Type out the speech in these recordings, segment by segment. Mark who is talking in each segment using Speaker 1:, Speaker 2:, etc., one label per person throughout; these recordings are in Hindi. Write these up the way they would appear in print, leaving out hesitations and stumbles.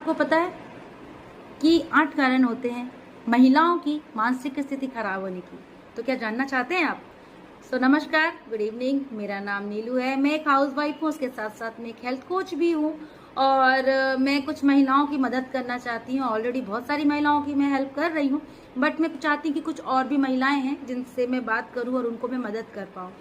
Speaker 1: आपको पता है कि 8 कारण होते हैं महिलाओं की मानसिक स्थिति खराब होने की। तो क्या जानना चाहते हैं आप? नमस्कार, गुड इवनिंग। मेरा नाम नीलू है। मैं एक हाउसवाइफ हूँ, उसके साथ साथ मैं एक हेल्थ कोच भी हूँ और मैं कुछ महिलाओं की मदद करना चाहती हूँ। ऑलरेडी बहुत सारी महिलाओं की मैं हेल्प कर रही हूँ, बट मैं चाहती हूँ कि कुछ और भी महिलाएं हैं जिनसे मैं बात करूँ और उनको मैं मदद कर पाऊँ।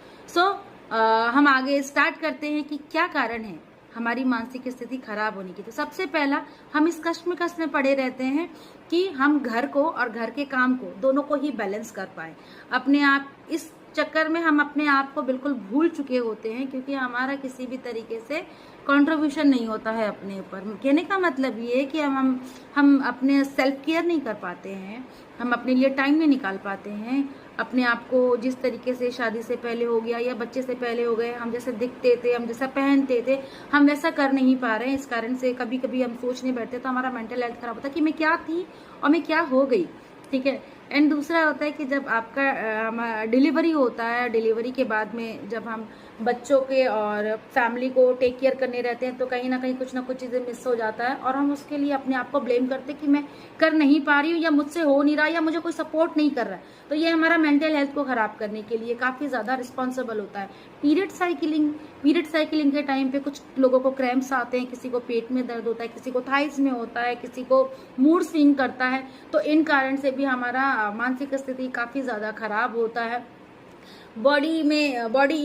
Speaker 1: हम आगे स्टार्ट करते हैं कि क्या कारण है हमारी मानसिक स्थिति खराब होने की। तो सबसे पहला, हम इस कश्मकश में पड़े रहते हैं कि हम घर को और घर के काम को दोनों को ही बैलेंस कर पाए। अपने आप इस चक्कर में हम अपने आप को बिल्कुल भूल चुके होते हैं, क्योंकि हमारा किसी भी तरीके से कंट्रीब्यूशन नहीं होता है अपने ऊपर। कहने का मतलब ये है कि हम अपने सेल्फ केयर नहीं कर पाते हैं, हम अपने लिए टाइम नहीं निकाल पाते हैं। अपने आप को जिस तरीके से शादी से पहले हो गया या बच्चे से पहले हो गए, हम जैसे दिखते थे, हम जैसा पहनते थे, हम वैसा कर नहीं पा रहे हैं। इस कारण से कभी कभी हम सोचने बैठते तो हमारा मेंटल हेल्थ खराब होता है कि मैं क्या थी और मैं क्या हो गई। ठीक है। एंड दूसरा होता है कि जब आपका डिलीवरी होता है, डिलीवरी के बाद में जब हम बच्चों के और फैमिली को टेक केयर करने रहते हैं, तो कहीं ना कुछ चीज़ें मिस हो जाता है और हम उसके लिए अपने आप को ब्लेम करते हैं कि मैं कर नहीं पा रही हूँ या मुझसे हो नहीं रहा या मुझे कोई सपोर्ट नहीं कर रहा है। तो ये हमारा मेंटल हेल्थ को खराब करने के लिए काफ़ी ज़्यादा रिस्पॉन्सिबल होता है। पीरियड साइकिलिंग के टाइम पे कुछ लोगों को क्रैम्प्स आते हैं, किसी को पेट में दर्द होता है, किसी को थाइस में होता है, किसी को मूड स्विंग करता है। तो इन कारण से भी हमारा मानसिक स्थिति काफ़ी ज़्यादा खराब होता है। बॉडी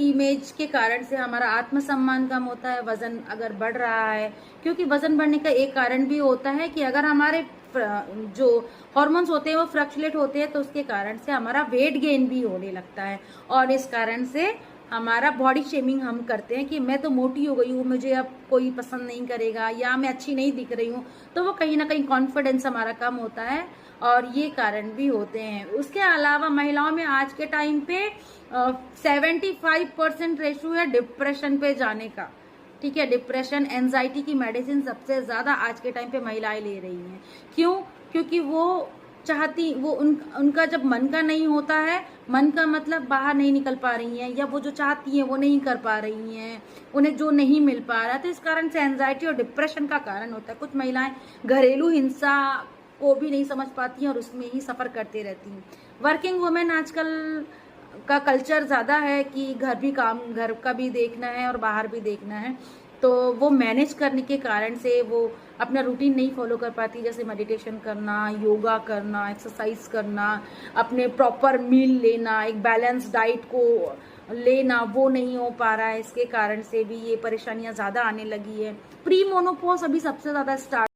Speaker 1: इमेज के कारण से हमारा आत्मसम्मान कम होता है। वजन अगर बढ़ रहा है, क्योंकि वजन बढ़ने का एक कारण भी होता है कि अगर हमारे जो हार्मोन्स होते हैं वो फ्लक्चुएट होते हैं, तो उसके कारण से हमारा वेट गेन भी होने लगता है और इस कारण से हमारा बॉडी शेमिंग हम करते हैं कि मैं तो मोटी हो गई हूँ, मुझे अब कोई पसंद नहीं करेगा या मैं अच्छी नहीं दिख रही हूँ। तो वो कहीं ना कहीं कॉन्फिडेंस हमारा कम होता है और ये कारण भी होते हैं। उसके अलावा महिलाओं में आज के टाइम पे 75% रेशो है डिप्रेशन पे जाने का। ठीक है। डिप्रेशन, एंजाइटी की मेडिसिन सबसे ज्यादा आज के टाइम पे महिलाएं ले रही हैं। क्यों? क्योंकि उनका जब मन का नहीं होता है, मन का मतलब बाहर नहीं निकल पा रही हैं या वो जो चाहती हैं वो नहीं कर पा रही हैं, उन्हें जो नहीं मिल पा रहा, तो इस कारण से एंजाइटी और डिप्रेशन का कारण होता है। कुछ महिलाएं घरेलू हिंसा को भी नहीं समझ पाती हैं और उसमें ही सफर करते रहती हैं। वर्किंग वुमेन आजकल का कल्चर ज्यादा है कि घर का भी देखना है और बाहर भी देखना है, तो वो मैनेज करने के कारण से वो अपना रूटीन नहीं फॉलो कर पाती, जैसे मेडिटेशन करना, योगा करना, एक्सरसाइज करना, अपने प्रॉपर मील लेना, एक बैलेंस डाइट को लेना, वो नहीं हो पा रहा है। इसके कारण से भी ये परेशानियां ज्यादा आने लगी है। प्री मोनोपॉज अभी सबसे ज्यादा स्टार्ट